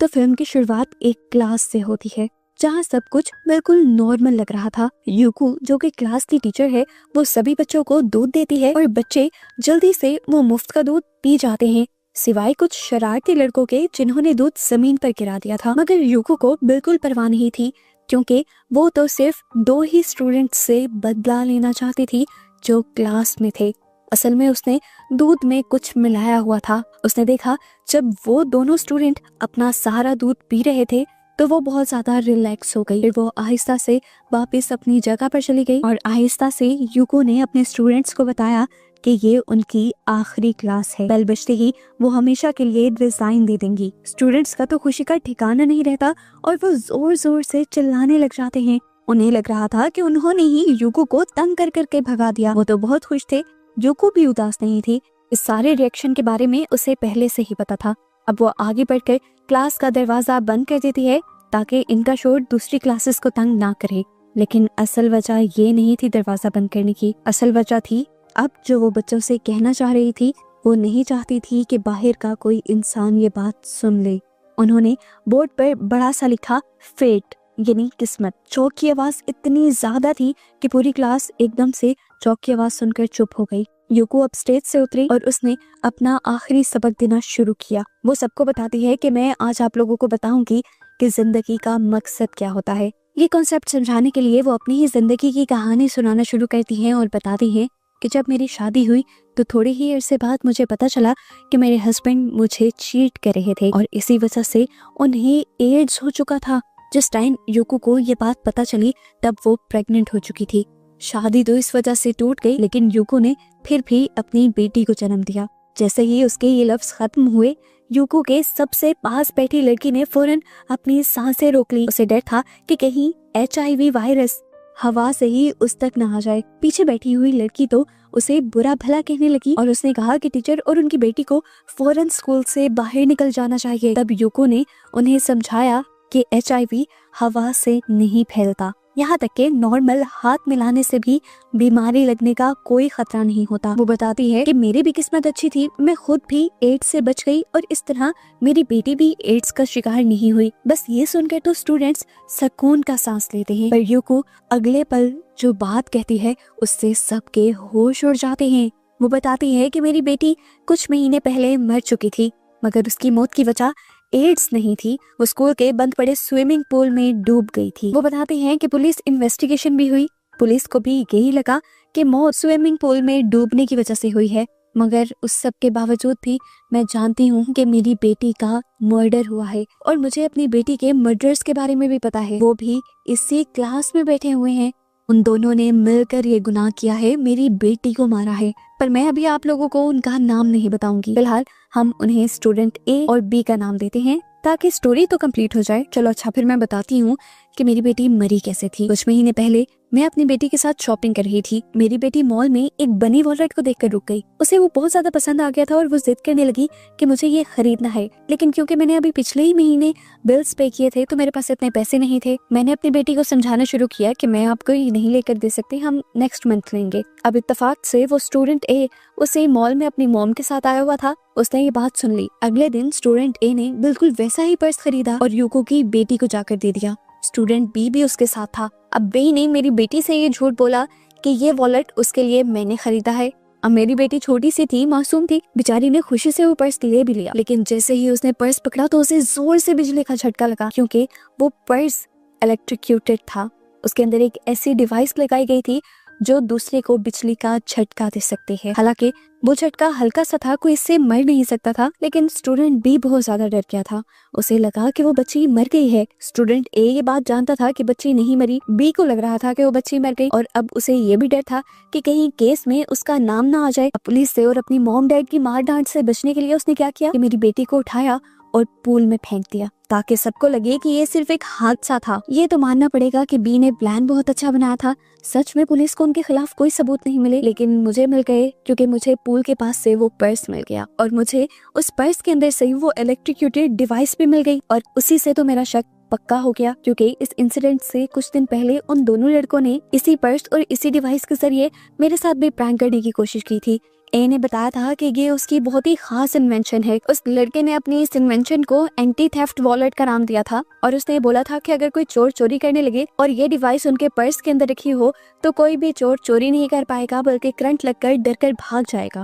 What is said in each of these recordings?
तो फिल्म की शुरुआत एक क्लास से होती है जहाँ सब कुछ बिल्कुल नॉर्मल लग रहा था। यूको जो कि क्लास की टीचर है वो सभी बच्चों को दूध देती है और बच्चे जल्दी से वो मुफ्त का दूध पी जाते हैं, सिवाय कुछ शरारती लड़कों के जिन्होंने दूध जमीन पर गिरा दिया था। मगर यूको को बिल्कुल परवाह नहीं थी क्योंकि वो तो सिर्फ 2 ही स्टूडेंट्स से बदला लेना चाहती थी जो क्लास में थे। असल में उसने दूध में कुछ मिलाया हुआ था। उसने देखा जब वो दोनों स्टूडेंट अपना सारा दूध पी रहे थे तो वो बहुत ज्यादा रिलैक्स हो गई। फिर वो आहिस्ता से वापस अपनी जगह पर चली गई और आहिस्ता से यूको ने अपने स्टूडेंट्स को बताया कि ये उनकी आखिरी क्लास है। बेल बजते ही वो हमेशा के लिए रिजाइन दे देंगी। स्टूडेंट्स का तो खुशी का ठिकाना नहीं रहता और वो जोर जोर से चिल्लाने लग जाते हैं। उन्हें लग रहा था कि उन्होंने ही यूको को तंग कर करके भगा दिया। वो तो बहुत खुश थे। यूको भी उदास नहीं थी। इस सारे रिएक्शन के बारे में उसे पहले से ही पता था। अब वो आगे बढ़कर क्लास का दरवाजा बंद कर देती है ताकि इनका शोर दूसरी क्लासेस को तंग ना करे। लेकिन असल वजह ये नहीं थी दरवाजा बंद करने की। असल वजह थी अब जो वो बच्चों से कहना चाह रही थी वो नहीं चाहती थी कि बाहर का कोई इंसान ये बात सुन ले। उन्होंने बोर्ड पर बड़ा सा लिखा फेट यानी किस्मत। चौक की आवाज इतनी ज्यादा थी कि पूरी क्लास एकदम से चौक की आवाज सुनकर चुप हो गई। यूको अब स्टेज से उतरी और उसने अपना आखिरी सबक देना शुरू किया। वो सबको बताती है कि मैं आज आप लोगों को बताऊंगी कि जिंदगी का मकसद क्या होता है। ये कॉन्सेप्ट समझाने के लिए वो अपनी ही जिंदगी की कहानी सुनाना शुरू करती हैं और बताती हैं कि जब मेरी शादी हुई तो थोड़े ही अरसे बाद मुझे पता चला कि मेरे हस्बैंड मुझे चीट कर रहे थे और इसी वजह से उन्हें एड्स हो चुका था। जिस टाइम यूको को ये बात पता चली तब वो प्रेग्नेंट हो चुकी थी। शादी तो इस वजह से टूट गई लेकिन यूको ने फिर भी अपनी बेटी को जन्म दिया। जैसे ही उसके ये लफ्ज खत्म हुए यूको के सबसे पास बैठी लड़की ने फौरन अपनी सांसें रोक ली। उसे डर था कि कहीं HIV वायरस हवा से ही उस तक न आ जाए। पीछे बैठी हुई लड़की तो उसे बुरा भला कहने लगी और उसने कहा कि टीचर और उनकी बेटी को फौरन स्कूल से बाहर निकल जाना चाहिए। तब यूको ने उन्हें समझाया कि HIV हवा से नहीं फैलता, यहाँ तक के नॉर्मल हाथ मिलाने से भी बीमारी लगने का कोई खतरा नहीं होता। वो बताती है कि मेरी भी किस्मत अच्छी थी, मैं खुद भी एड्स से बच गई और इस तरह मेरी बेटी भी एड्स का शिकार नहीं हुई। बस ये सुनकर तो स्टूडेंट्स सुकून का सांस लेते हैं, पर यूको अगले पल जो बात कहती है उससे सबके होश उड़ जाते हैं। वो बताती है कि मेरी बेटी कुछ महीने पहले मर चुकी थी मगर उसकी मौत की वजह एड्स नहीं थी, वो स्कूल के बंद पड़े स्विमिंग पूल में डूब गई थी। वो बताते हैं कि पुलिस इन्वेस्टिगेशन भी हुई। पुलिस को भी यही लगा कि मौत स्विमिंग पूल में डूबने की वजह से हुई है, मगर उस सब के बावजूद भी मैं जानती हूँ कि मेरी बेटी का मर्डर हुआ है और मुझे अपनी बेटी के मर्डर्स के बारे में भी पता है। वो भी इसी क्लास में बैठे हुए हैं। उन दोनों ने मिलकर ये गुनाह किया है, मेरी बेटी को मारा है। पर मैं अभी आप लोगों को उनका नाम नहीं बताऊंगी। फिलहाल हम उन्हें स्टूडेंट A और B का नाम देते हैं ताकि स्टोरी तो कंप्लीट हो जाए। चलो अच्छा, फिर मैं बताती हूँ कि मेरी बेटी मरी कैसे थी। कुछ महीने पहले मैं अपनी बेटी के साथ शॉपिंग कर रही थी। मेरी बेटी मॉल में एक बनी वॉलट को देखकर रुक गई। उसे वो बहुत ज्यादा पसंद आ गया था और वो जिद करने लगी कि मुझे ये खरीदना है। लेकिन क्योंकि मैंने अभी पिछले ही महीने बिल्स पे किए थे तो मेरे पास इतने पैसे नहीं थे। मैंने अपनी बेटी को समझाना शुरू किया कि मैं आपको ये नहीं लेकर दे सकती, हम नेक्स्ट मंथ लेंगे। अब इत्तेफाक से वो स्टूडेंट A उसे मॉल में अपनी मॉम के साथ आया हुआ था। उसने ये बात सुन ली। अगले दिन स्टूडेंट A ने बिल्कुल वैसा ही पर्स खरीदा और यूको की बेटी को जाकर दे दिया। स्टूडेंट B भी उसके साथ था। अब B ने मेरी बेटी से ये झूठ बोला कि ये वॉलेट उसके लिए मैंने खरीदा है। अब मेरी बेटी छोटी सी थी, मासूम थी, बेचारी ने खुशी से वो पर्स ले भी लिया। लेकिन जैसे ही उसने पर्स पकड़ा तो उसे जोर से बिजली का झटका लगा क्योंकि वो पर्स इलेक्ट्रिक्यूटेड था। उसके अंदर एक ऐसी डिवाइस लगाई गई थी जो दूसरे को बिजली का झटका दे सकती है। हालांकि वो झटका हल्का सा था, कोई इससे मर नहीं सकता था, लेकिन स्टूडेंट B बहुत ज्यादा डर गया था। उसे लगा कि वो बच्ची मर गई है। स्टूडेंट A ये बात जानता था कि बच्ची नहीं मरी। B को लग रहा था कि वो बच्ची मर गई और अब उसे ये भी डर था कि कहीं केस में उसका नाम ना आ जाए। पुलिस से और अपनी मॉम डैड की मार डांट से बचने के लिए उसने क्या किया कि मेरी बेटी को उठाया और पूल में फेंक दिया ताकि सबको लगे कि ये सिर्फ एक हादसा था। ये तो मानना पड़ेगा कि B ने प्लान बहुत अच्छा बनाया था। सच में पुलिस को उनके खिलाफ कोई सबूत नहीं मिले, लेकिन मुझे मिल गए क्योंकि मुझे पूल के पास से वो पर्स मिल गया और मुझे उस पर्स के अंदर से वो इलेक्ट्रिक्यूटेड डिवाइस भी मिल गई और उसी से तो मेरा शक पक्का हो गया क्योंकि इस इंसिडेंट से कुछ दिन पहले उन दोनों लड़कों ने इसी पर्स और इसी डिवाइस के जरिए मेरे साथ भी प्रैंक करने की कोशिश की थी। ए ने बताया था कि ये उसकी बहुत ही खास इन्वेंशन है। उस लड़के ने अपनी इस इन्वेंशन को एंटी थेफ्ट वॉलेट का नाम दिया था और उसने बोला था कि अगर कोई चोर चोरी करने लगे और ये डिवाइस उनके पर्स के अंदर रखी हो तो कोई भी चोर चोरी नहीं कर पाएगा, बल्कि करंट लगकर डरकर भाग जाएगा।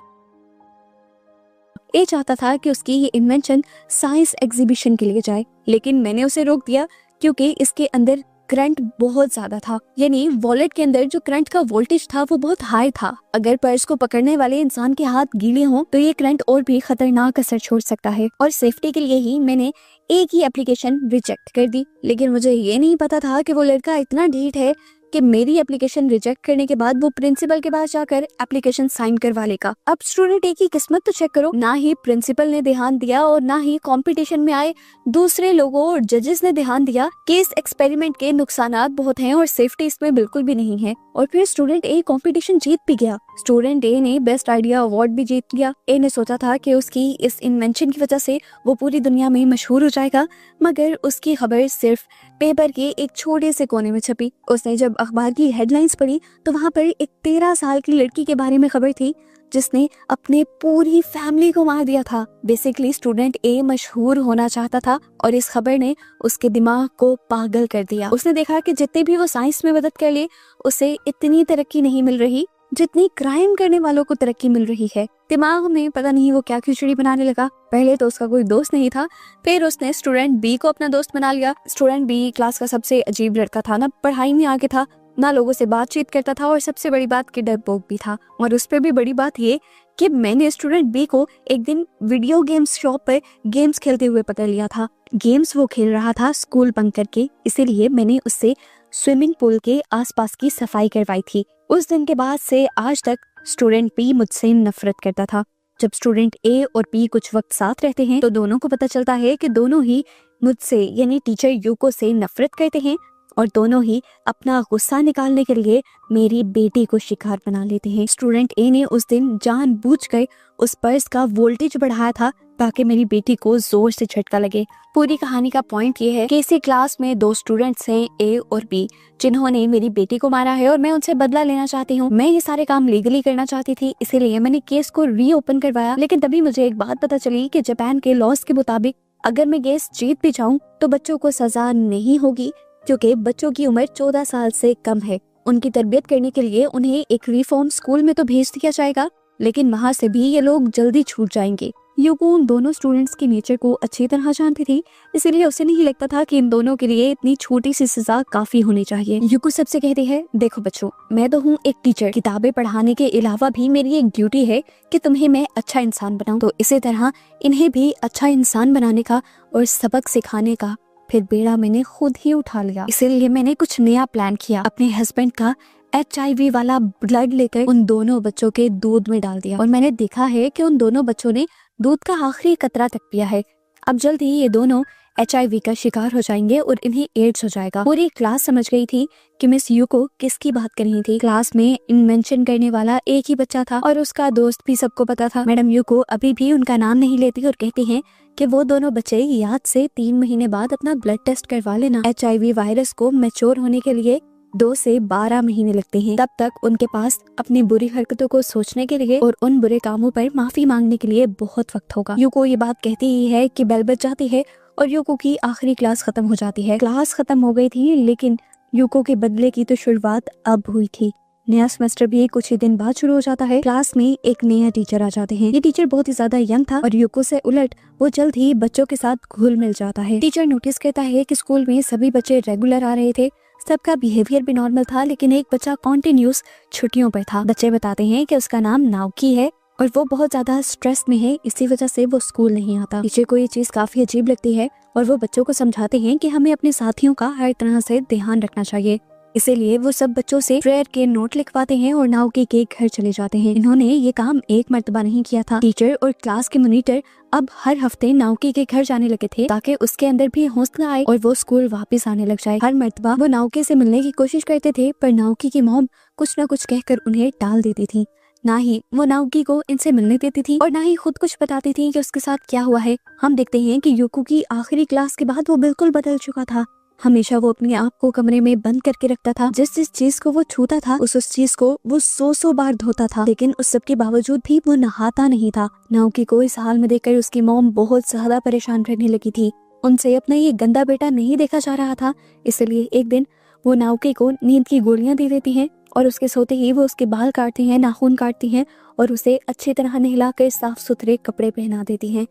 ए चाहता था कि उसकी ये इन्वेंशन साइंस एग्जीबिशन के लिए जाए, लेकिन मैंने उसे रोक दिया क्योंकि इसके अंदर करंट बहुत ज्यादा था। यानी वॉलेट के अंदर जो करंट का वोल्टेज था वो बहुत हाई था। अगर पर्स को पकड़ने वाले इंसान के हाथ गीले हों तो ये करंट और भी खतरनाक असर छोड़ सकता है। और सेफ्टी के लिए ही मैंने एक ही एप्लीकेशन रिजेक्ट कर दी, लेकिन मुझे ये नहीं पता था कि वो लड़का इतना ढीठ है कि मेरी एप्लीकेशन रिजेक्ट करने के बाद वो प्रिंसिपल के पास जाकर एप्लीकेशन साइन करवा लेगा। अब स्टूडेंट ए की किस्मत तो चेक करो, ना ही प्रिंसिपल ने ध्यान दिया और ना ही कंपटीशन में आए दूसरे लोगों और जजेस ने ध्यान दिया कि इस एक्सपेरिमेंट के नुकसानात बहुत हैं और सेफ्टी इसमें बिल्कुल भी नहीं है। और फिर स्टूडेंट ए कंपटीशन जीत भी गया। स्टूडेंट ए ने बेस्ट आइडिया अवार्ड भी जीत लिया। ए ने सोचा था कि उसकी इस इन्वेंशन की वजह से वो पूरी दुनिया में मशहूर हो जाएगा, मगर उसकी खबर सिर्फ पेपर के एक छोटे से कोने में छपी। उसने जब अखबार की हेडलाइंस पढ़ी तो वहाँ पर एक 13 साल की लड़की के बारे में खबर थी जिसने अपने पूरी फैमिली को मार दिया था। बेसिकली स्टूडेंट ए मशहूर होना चाहता था और इस खबर ने उसके दिमाग को पागल कर दिया। उसने देखा कि जितने भी वो साइंस में मदद कर ले उसे इतनी तरक्की नहीं मिल रही जितनी क्राइम करने वालों को तरक्की मिल रही है। दिमाग में पता नहीं वो क्या खिचड़ी बनाने लगा। पहले तो उसका कोई दोस्त नहीं था, फिर उसने स्टूडेंट बी को अपना दोस्त बना लिया। स्टूडेंट बी क्लास का सबसे अजीब लड़का था, ना पढ़ाई में आगे था ना लोगों से बातचीत करता था और सबसे बड़ी बात कि डरपोक भी था। और उस पर भी बड़ी बात ये कि मैंने स्टूडेंट बी को एक दिन वीडियो गेम्स शॉप पर गेम्स खेलते हुए पकड़ लिया था। गेम्स वो खेल रहा था स्कूल बंक करके, इसीलिए मैंने उससे स्विमिंग पूल के आसपास की सफाई करवाई थी। उस दिन के बाद से आज तक स्टूडेंट बी मुझसे नफरत करता था। जब स्टूडेंट ए और बी कुछ वक्त साथ रहते हैं तो दोनों को पता चलता है कि दोनों ही मुझसे यानी टीचर यूको से नफरत करते हैं और दोनों ही अपना गुस्सा निकालने के लिए मेरी बेटी को शिकार बना लेते हैं। स्टूडेंट ए ने उस दिन जानबूझकर उस पर्स का वोल्टेज बढ़ाया था ताकि मेरी बेटी को जोर से झटका लगे। पूरी कहानी का पॉइंट ये है कि इसी क्लास में 2 स्टूडेंट्स हैं, ए और बी, जिन्होंने मेरी बेटी को मारा है और मैं उनसे बदला लेना चाहती हूँ। मैं ये सारे काम लीगली करना चाहती थी, इसीलिए मैंने केस को रीओपन करवाया। लेकिन तभी मुझे एक बात पता चली कि जापान के लॉज के मुताबिक अगर मैं केस जीत भी जाऊँ तो बच्चों को सजा नहीं होगी, क्योंकि बच्चों की उम्र 14 साल से कम है। उनकी तरबियत करने के लिए उन्हें एक रिफॉर्म स्कूल में तो भेज दिया जाएगा, लेकिन वहाँ से भी ये लोग जल्दी छूट जाएंगे। यूको उन दोनों स्टूडेंट्स की नेचर को अच्छी तरह जानती थी, इसीलिए उसे नहीं लगता था कि इन दोनों के लिए इतनी छोटी सी सजा काफी होनी चाहिए। यूको सबसे कहती है, देखो बच्चों, मैं तो हूँ एक टीचर, किताबें पढ़ाने के अलावा भी मेरी एक ड्यूटी है कि तुम्हें मैं अच्छा इंसान बनाऊं। तो इसी तरह इन्हें भी अच्छा इंसान बनाने का और सबक सिखाने का फिर बेड़ा मैंने खुद ही उठा लिया। इसीलिए मैंने कुछ नया प्लान किया। अपने हस्बैंड का HIV वाला ब्लड लेकर उन दोनों बच्चों के दूध में डाल दिया और मैंने देखा है कि उन दोनों बच्चों ने दूध का आखिरी कतरा तक पिया है। अब जल्द ही ये दोनों HIV का शिकार हो जाएंगे और इन्हें एड्स हो जाएगा। पूरी क्लास समझ गई थी कि मिस यूको किसकी बात कर रही थी। क्लास में इन्वेंशन करने वाला एक ही बच्चा था और उसका दोस्त भी सबको पता था। मैडम यूको अभी भी उनका नाम नहीं लेती और कहती हैं कि वो दोनों बच्चे याद से 3 महीने बाद अपना ब्लड टेस्ट करवा लेना। HIV वायरस को मैच्योर होने के लिए 2 से 12 महीने लगते हैं। तब तक उनके पास अपनी बुरी हरकतों को सोचने के लिए और उन बुरे कामों पर माफी मांगने के लिए बहुत वक्त होगा। यूको ये बात कहती ही है कि बेल बज जाती है और यूको की आखिरी क्लास खत्म हो जाती है। क्लास खत्म हो गई थी, लेकिन यूको के बदले की तो शुरुआत अब हुई थी। नया सेमेस्टर भी कुछ ही दिन बाद शुरू हो जाता है। क्लास में एक नया टीचर आ जाते हैं। ये टीचर बहुत ही ज्यादा यंग था और यूको से उलट वो जल्द ही बच्चों के साथ घुल मिल जाता है। टीचर नोटिस करता है कि स्कूल में सभी बच्चे रेगुलर आ रहे थे, सबका बिहेवियर भी नॉर्मल था, लेकिन एक बच्चा कॉन्टिन्यूस छुट्टियों पर था। बच्चे बताते हैं कि उसका नाम नाओकी है और वो बहुत ज्यादा स्ट्रेस में है, इसी वजह से वो स्कूल नहीं आता। टीचर को ये चीज काफी अजीब लगती है और वो बच्चों को समझाते हैं कि हमें अपने साथियों का हर तरह से ध्यान रखना चाहिए। इसीलिए वो सब बच्चों से प्रेयर के नोट लिखवाते हैं और नाओकी के घर चले जाते हैं। इन्होंने ये काम एक मर्तबा नहीं किया था। टीचर और क्लास के मॉनिटर अब हर हफ्ते नाओकी के घर जाने लगे थे ताकि उसके अंदर भी हौसला आए और वो स्कूल वापस आने लग जाए। हर मर्तबा वो नाओकी से मिलने की कोशिश करते थे, पर नाओकी की मॉम कुछ न कुछ कहकर उन्हें टाल देती थी। ना ही वो नाओकी को इनसे मिलने देती थी और ना ही खुद कुछ बताती थी कि उसके साथ क्या हुआ है। हम देखते हैं कि यूको की आखिरी क्लास के बाद वो बिल्कुल बदल चुका था। हमेशा वो अपनी आँख को कमरे में बंद करके रखता था। जिस जिस चीज को वो छूता था उस चीज को वो 100 बार धोता था, लेकिन उस सब के बावजूद भी वो नहाता नहीं था। नाओकी को इस हाल में देखकर उसकी मॉम बहुत ज्यादा परेशान रहने लगी थी। उनसे अपना ये गंदा बेटा नहीं देखा जा रहा था, इसलिए एक दिन वो नाओकी को नींद की गोलियां दे देती हैं और उसके सोते ही वो उसके बाल काटती हैं, नाखून काटती हैं और उसे अच्छी तरह नहलाकर साफ सुथरे कपड़े पहना देती हैं।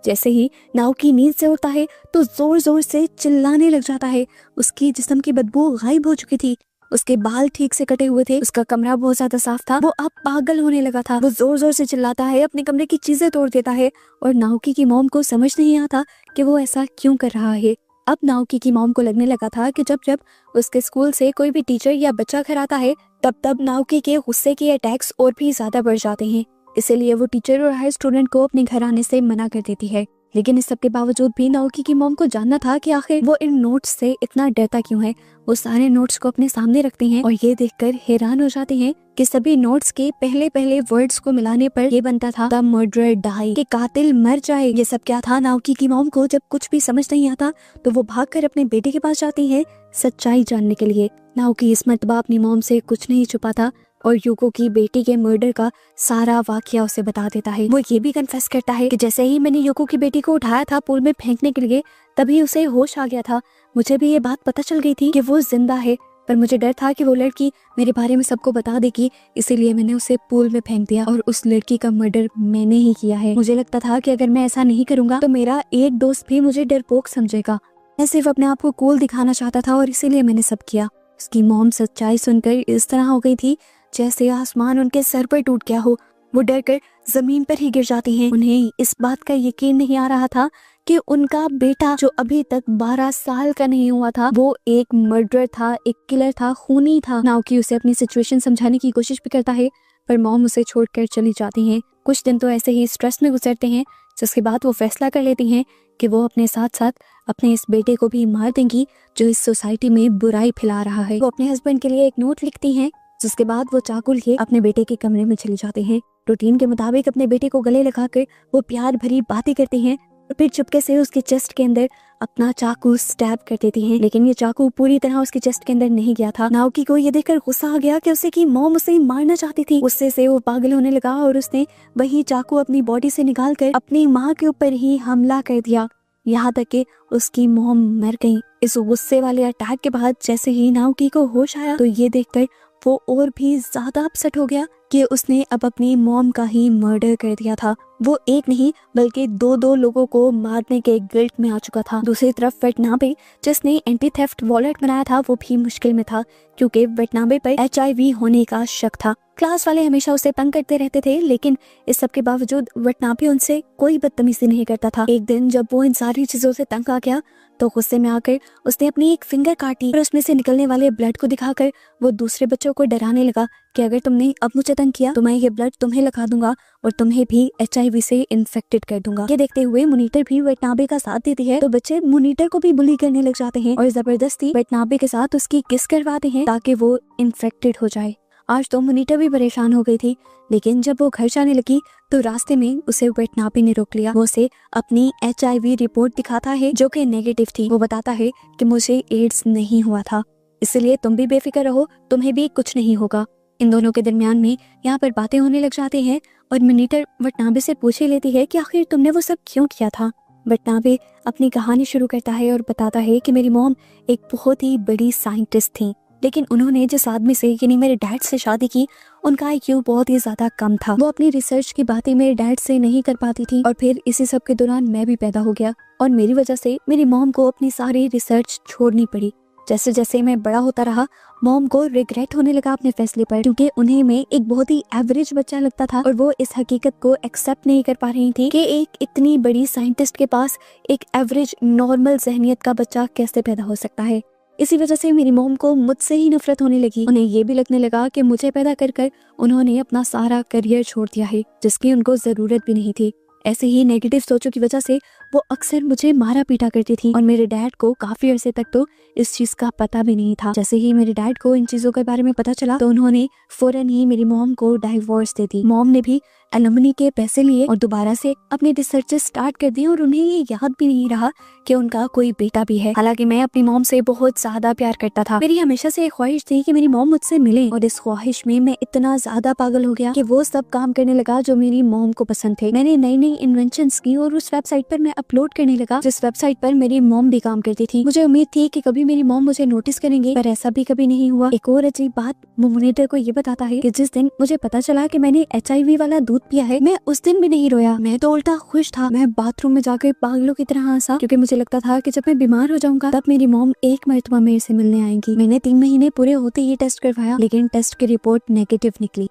जैसे ही नाओकी नींद से उठता है तो जोर जोर से चिल्लाने लग जाता है। उसकी जिस्म की बदबू गायब हो चुकी थी, उसके बाल ठीक से कटे हुए थे, उसका कमरा बहुत ज्यादा साफ था। वो अब पागल होने लगा था। वो जोर जोर से चिल्लाता है, अपने कमरे की चीजें तोड़ देता है और नाओकी की मॉम को समझ नहीं आता कि वो ऐसा क्यों कर रहा है। अब नाओकी की मॉम को लगने लगा था कि जब जब उसके स्कूल से कोई भी टीचर या बच्चा घर आता है तब तब नाओकी के गुस्से के अटैक्स और भी ज्यादा बढ़ जाते हैं। इसीलिए वो टीचर और हर स्टूडेंट को अपने घर आने से मना कर देती है। लेकिन इस सब के बावजूद भी नाओकी की मॉम को जानना था कि आखिर वो इन नोट्स से इतना डरता क्यों है। वो सारे नोट्स को अपने सामने रखती हैं और ये देखकर हैरान हो जाती हैं कि सभी नोट्स के पहले पहले वर्ड्स को मिलाने पर ये बनता था द मर्डरर डाई, कि कातिल मर जाए। ये सब क्या था? नाओकी की मॉम को जब कुछ भी समझ नहीं आता तो वो भागकर अपने बेटे के पास जाती है सच्चाई जानने के लिए। नाओकी इस मर्तबा अपनी मॉम से कुछ नहीं छुपाता और यूको की बेटी के मर्डर का सारा वाकया उसे बता देता है। वो ये भी कन्फेस करता है कि जैसे ही मैंने यूको की बेटी को उठाया था पूल में फेंकने के लिए तभी उसे होश आ गया था। मुझे भी ये बात पता चल गई थी कि वो जिंदा है, पर मुझे डर था कि वो लड़की मेरे बारे में सबको बता देगी, इसीलिए मैंने उसे पूल में फेंक दिया और उस लड़की का मर्डर मैंने ही किया है। मुझे लगता था कि अगर मैं ऐसा नहीं करूंगा तो मेरा एक दोस्त भी मुझे डरपोक समझेगा। मैं सिर्फ अपने आप को कूल दिखाना चाहता था और इसीलिए मैंने सब किया। उसकी मॉम सच्चाई सुनकर इस तरह हो गई थी जैसे आसमान उनके सर पर टूट गया हो। वो डरकर जमीन पर ही गिर जाती हैं। उन्हें इस बात का यकीन नहीं आ रहा था कि उनका बेटा जो अभी तक 12 साल का नहीं हुआ था वो एक मर्डरर था, एक किलर था, खूनी था। नाओकी उसे अपनी सिचुएशन समझाने की कोशिश भी करता है पर मॉम उसे छोड़कर चली जाती हैं। कुछ दिन तो ऐसे ही स्ट्रेस में गुजरते हैं, जिसके बाद वो फैसला कर लेती हैं कि वो अपने साथ साथ अपने इस बेटे को भी मार देंगी जो इस सोसाइटी में बुराई फैला रहा है। वो अपने हस्बैंड के लिए एक नोट लिखती हैं, जिसके बाद वो चाकू लिए अपने बेटे के कमरे में चले जाते हैं। रूटीन के मुताबिक अपने बेटे को गले लगाकर वो प्यार भरी बातें करते हैं और फिर चुपके से उसके चेस्ट के अंदर अपना चाकू स्टैब कर देती हैं। लेकिन ये चाकू पूरी तरह उसके चेस्ट के अंदर नहीं गया था। नाओकी को ये देखकर गुस्सा आ गया कि उसे की मॉम उसे मारना चाहती थी। गुस्से से वो पागल होने लगा और उसने वही चाकू अपनी बॉडी से निकालकर अपनी माँ के ऊपर ही हमला कर दिया, यहाँ तक कि उसकी मॉम मर गई। इस गुस्से वाले अटैक के बाद जैसे ही नाओकी को होश आया तो ये देखकर वो और भी ज्यादा अपसेट हो गया कि उसने अब अपनी मॉम का ही मर्डर कर दिया था। वो एक नहीं बल्कि दो लोगों को मारने के गिल्ट में आ चुका था। दूसरी तरफ वेटनाबे जिसने एंटी थेफ्ट वॉलेट बनाया था वो भी मुश्किल में था क्योंकि वेटनाबे पर HIV होने का शक था। क्लास वाले हमेशा उसे तंग करते रहते थे, लेकिन इस सब के बावजूद वेटनाबे उनसे कोई बदतमीजी नहीं करता था। एक दिन जब वो इन सारी चीजों से तंग आ गया तो गुस्से में आकर उसने अपनी एक फिंगर काटी और उसमें से निकलने वाले ब्लड को दिखाकर वो दूसरे बच्चों को डराने लगा कि अगर तुमने अब मुझे तंग किया तो मैं ये ब्लड तुम्हें लगा दूंगा और तुम्हें भी HIV से इन्फेक्टेड कर दूंगा। ये देखते हुए मुनीटर भी वेटनाबे का साथ देती है तो बच्चे मुनीटर को भी बुली करने लग जाते हैं और जबरदस्ती वेटनाबे के साथ उसकी किस करवाते हैं ताकि वो इन्फेक्टेड हो जाए। आज तो मुनीटर भी परेशान हो गई थी, लेकिन जब वो घर जाने लगी तो रास्ते में उसे वेटनाबे ने रोक लिया। वो उसे अपनी HIV रिपोर्ट दिखाता है जो कि नेगेटिव थी। वो बताता है कि मुझे एड्स नहीं हुआ था, इसलिए तुम भी बेफिक्र रहो, तुम्हें भी कुछ नहीं होगा। इन दोनों के दरमियान में यहाँ पर बातें होने लग जाती हैं और मुनीटर वेटनाबे से पूछ ही लेती है कि आखिर तुमने वो सब क्यों किया था। वेटनाबे अपनी कहानी शुरू करता है और बताता है कि मेरी मॉम एक बहुत ही बड़ी साइंटिस्ट थी, लेकिन उन्होंने जिस आदमी से यानी मेरे डैड से शादी की उनका IQ बहुत ही ज्यादा कम था। वो अपनी रिसर्च की बातें मेरे डैड से नहीं कर पाती थी और फिर इसी सब के दौरान मैं भी पैदा हो गया और मेरी वजह से मेरी मॉम को अपनी सारी रिसर्च छोड़नी पड़ी। जैसे जैसे मैं बड़ा होता रहा मॉम को रिग्रेट होने लगा अपने फैसले पर, क्योंकि उन्हें मैं एक बहुत ही एवरेज बच्चा लगता था और वो इस हकीकत को एक्सेप्ट नहीं कर पा रही थी कि एक इतनी बड़ी साइंटिस्ट के पास एक एवरेज नॉर्मल जहनियत का बच्चा कैसे पैदा हो सकता है। इसी वजह से मेरी मॉम को मुझसे ही नफरत होने लगी। उन्हें ये भी लगने लगा कि मुझे पैदा कर कर उन्होंने अपना सारा करियर छोड़ दिया है जिसकी उनको जरूरत भी नहीं थी। ऐसे ही नेगेटिव सोचों की वजह से वो अक्सर मुझे मारा पीटा करती थी और मेरे डैड को काफी अरसे तक तो इस चीज का पता भी नहीं था। जैसे ही मेरे डैड को इन चीजों के बारे में पता चला तो उन्होंने फौरन ही मेरी मॉम को डाइवोर्स दे दी। मॉम ने भी एलुमनी के पैसे लिए और दोबारा से अपने रिसर्च स्टार्ट कर दिए और उन्हें ये याद भी नहीं रहा कि उनका कोई बेटा भी है। हालांकि मैं अपनी मॉम से बहुत ज्यादा प्यार करता था। मेरी हमेशा से एक ख्वाहिश थी कि मेरी मॉम मुझसे मिले और इस ख्वाहिश में मैं इतना ज्यादा पागल हो गया कि वो सब काम करने लगा जो मेरी मॉम को पसंद थे। मैंने नई नई इन्वेंशंस की और उस वेबसाइट पर मैं अपलोड करने लगा जिस वेबसाइट पर मेरी मॉम भी काम करती थी। मुझे उम्मीद थी कि कभी मेरी मॉम मुझे नोटिस करेंगे, पर ऐसा भी कभी नहीं हुआ। एक और अजीब बात वो मॉनिटर को ये बताता है कि जिस दिन मुझे पता चला कि मैंने HIV वाला दूध पिया है, मैं उस दिन भी नहीं रोया। मैं तो उल्टा खुश था। मैं बाथरूम में जाकर पागलों की तरह हंसा क्योंकि मुझे लगता था कि जब मैं बीमार हो जाऊंगा तब मेरी मॉम एक मर्तबा मेरे से मिलने आएंगी। मैंने 3 महीने पूरे होते ही टेस्ट करवाया, लेकिन टेस्ट की रिपोर्ट नेगेटिव निकली।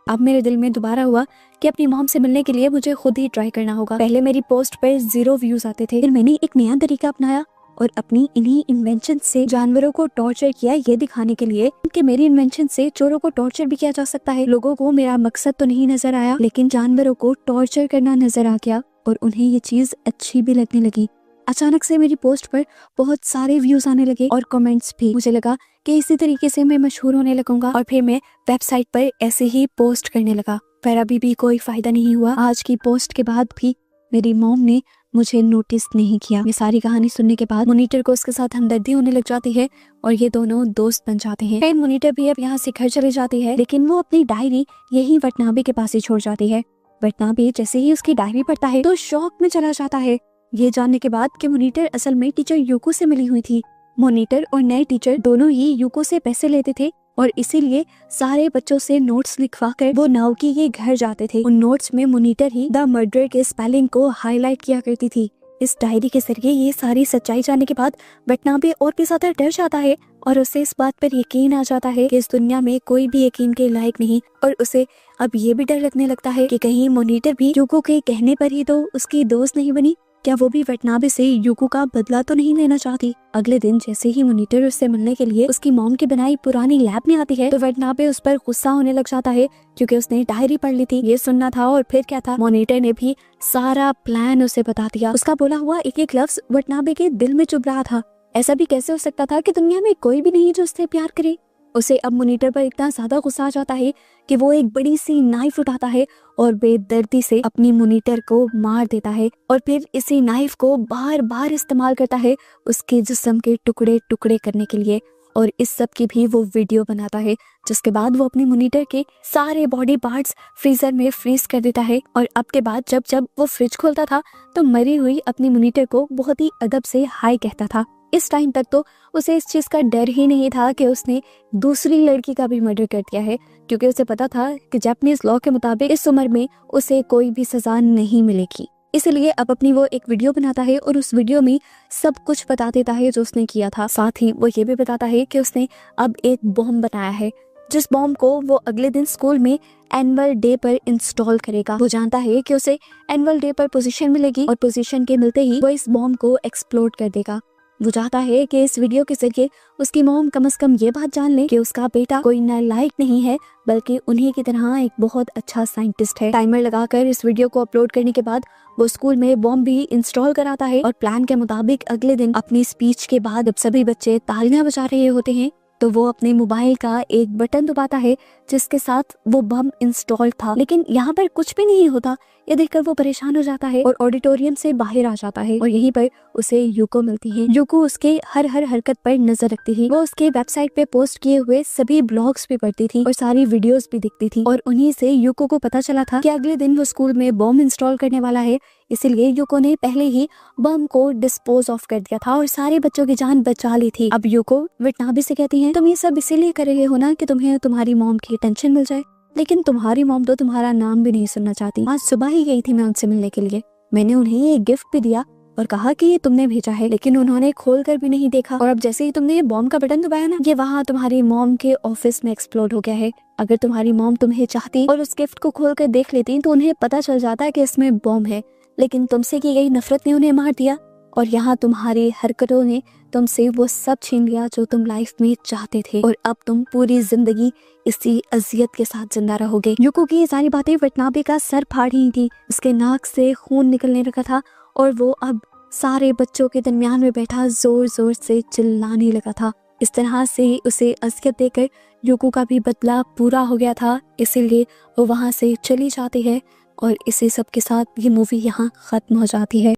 अब मेरे दिल में दोबारा हुआ कि अपनी मॉम से मिलने के लिए मुझे खुद ही ट्राई करना होगा। पहले मेरी पोस्ट पर 0 व्यूज आते थे, फिर मैंने एक नया तरीका अपनाया और अपनी इन्हीं इन्वेंशन से जानवरों को टॉर्चर किया, ये दिखाने के लिए कि मेरी इन्वेंशन से चोरों को टॉर्चर भी किया जा सकता है। लोगों को मेरा मकसद तो नहीं नजर आया, लेकिन जानवरों को टॉर्चर करना नजर आ गया और उन्हें ये चीज अच्छी भी लगने लगी। अचानक से मेरी पोस्ट पर बहुत सारे व्यूज आने लगे और कमेंट्स भी। मुझे लगा कि इसी तरीके से मैं मशहूर होने लगूंगा और फिर मैं वेबसाइट पर ऐसे ही पोस्ट करने लगा, पर अभी भी कोई फायदा नहीं हुआ। आज की पोस्ट के बाद भी मेरी मॉम ने मुझे नोटिस नहीं किया। ये सारी कहानी सुनने के बाद मॉनिटर को उसके साथ हमदर्दी होने लग जाती है और ये दोनों दोस्त बन जाते हैं। फिर मॉनिटर भी अब यहाँ से घर चले जाती है, लेकिन वो अपनी डायरी यही वटनाबे के पास ही छोड़ जाती है। वटनाबे जैसे ही उसकी डायरी पढ़ता है तो शॉक में चला जाता है, ये जानने के बाद कि मॉनिटर असल में टीचर यूको से मिली हुई थी। मॉनिटर और नए टीचर दोनों ही यूको से पैसे लेते थे और इसीलिए सारे बच्चों से नोट्स लिखवाकर वो नाओकी के घर जाते थे। उन नोट्स में मॉनिटर ही द मर्डर के स्पेलिंग को हाईलाइट किया करती थी। इस डायरी के जरिए ये सारी सच्चाई जानने के बाद वटनाबे और भी ज्यादा डर जाता है और उसे इस बात पर यकीन आ जाता है कि इस दुनिया में कोई भी यकीन के लायक नहीं। और उसे अब ये भी डर लगने लगता है कि कहीं मॉनिटर भी यूको के कहने पर ही तो उसकी दोस्त नहीं बनी, क्या वो भी वटनाबे से यूको का बदला तो नहीं लेना चाहती। अगले दिन जैसे ही मॉनिटर उससे मिलने के लिए उसकी मॉम की बनाई पुरानी लैब में आती है तो वटनाबे उस पर गुस्सा होने लग जाता है क्योंकि उसने डायरी पढ़ ली थी। ये सुनना था और फिर क्या था, मॉनिटर ने भी सारा प्लान उसे बता दिया। उसका बोला हुआ एक एक लफ्ज वटनाबे के दिल में चुभ रहा था। ऐसा भी कैसे हो सकता था कि दुनिया में कोई भी नहीं जो उससे प्यार करे। उसे अब मॉनिटर पर इतना ज्यादा गुस्सा आ जाता है कि वो एक बड़ी सी नाइफ उठाता है और बेदर्दी से अपनी मॉनिटर को मार देता है और फिर इसी नाइफ को बार बार इस्तेमाल करता है उसके जिस्म के टुकड़े टुकड़े करने के लिए। और इस सब की भी वो वीडियो बनाता है, जिसके बाद वो अपनी मॉनिटर के सारे बॉडी पार्ट्स फ्रीजर में फ्रीज कर देता है। और अब के बाद जब जब वो फ्रिज खोलता था तो मरी हुई अपनी मॉनिटर को बहुत ही अदब से हाय कहता था। इस टाइम तक तो उसे इस चीज का डर ही नहीं था कि उसने दूसरी लड़की का भी मर्डर कर दिया है, क्योंकि उसे पता था कि जापानीज लॉ के मुताबिक इस उम्र में उसे कोई भी सजा नहीं मिलेगी। इसलिए अब अपनी वो एक वीडियो बनाता है और उस वीडियो में सब कुछ बता देता है जो उसने किया था। साथ ही वो ये भी बताता है कि उसने अब एक बॉम्ब बनाया है, जिस बॉम्ब को वो अगले दिन स्कूल में एनुअल डे पर इंस्टॉल करेगा। वो जानता है कि उसे एनुअल डे पर पोजीशन मिलेगी और पोजीशन के मिलते ही वो इस बॉम्ब को एक्सप्लोड कर देगा। वो चाहता है कि इस वीडियो के जरिए उसकी मॉम कम से कम ये बात जान ले कि उसका बेटा कोई नालायक नहीं है, बल्कि उन्हीं की तरह एक बहुत अच्छा साइंटिस्ट है। टाइमर लगाकर इस वीडियो को अपलोड करने के बाद वो स्कूल में बॉम्ब भी इंस्टॉल कराता है और प्लान के मुताबिक अगले दिन अपनी स्पीच के बाद जब सभी बच्चे तालियां बजा रहे होते हैं तो वो अपने मोबाइल का एक बटन दबाता है जिसके साथ वो बम इंस्टॉल था, लेकिन यहाँ पर कुछ भी नहीं होता। ये देखकर वो परेशान हो जाता है और ऑडिटोरियम से बाहर आ जाता है और यहीं पर उसे यूको मिलती है। यूको उसके हर हरकत पर नजर रखती थी। वो उसके वेबसाइट पे पोस्ट किए हुए सभी ब्लॉग्स भी पढ़ती थी और सारी वीडियोस भी दिखती थी और उन्हीं से यूको को पता चला था कि अगले दिन वो स्कूल में बम इंस्टॉल करने वाला है। इसीलिए यूको ने पहले ही बम को डिस्पोज ऑफ कर दिया था और सारे बच्चों की जान बचा ली थी। अब यूको वटनाबे से कहती है, तुम ये सब इसीलिए कर रहे हो ना कि तुम्हें तुम्हारी मॉम की टेंशन मिल जाए, लेकिन तुम्हारी मॉम तो तुम्हारा नाम भी नहीं सुनना चाहती। आज सुबह ही गई थी मैं उनसे मिलने के लिए, मैंने उन्हें एक गिफ्ट भी दिया और कहा कि ये तुमने भेजा है, लेकिन उन्होंने खोल कर भी नहीं देखा। और अब जैसे ही तुमने ये बॉम्ब का बटन दबाया ना, ये वहाँ तुम्हारी मॉम के ऑफिस में एक्सप्लोड हो गया है। अगर तुम्हारी मॉम तुम्हें चाहती और उस गिफ्ट को खोल कर देख लेती तो उन्हें पता चल जाता कि इसमें बॉम्ब है, लेकिन तुमसे की गई नफरत ने उन्हें मार दिया और यहाँ तुम्हारी हरकतों ने तुमसे वो सब छीन लिया जो तुम लाइफ में चाहते थे और अब तुम पूरी जिंदगी इसी अजियत के साथ जिंदा रहोगे। यूको की ये सारी बातें वटनाबे का सर फाड़ ही थी। उसके नाक से खून निकलने लगा था और वो अब सारे बच्चों के दरमियान में बैठा जोर जोर से चिल्लाने लगा था। इस तरह से उसे अज़ियत देकर यूको का भी बदला पूरा हो गया था, इसीलिए वो वहाँ से चली जाती है और इसी सब के साथ ये मूवी यहाँ ख़त्म हो जाती है।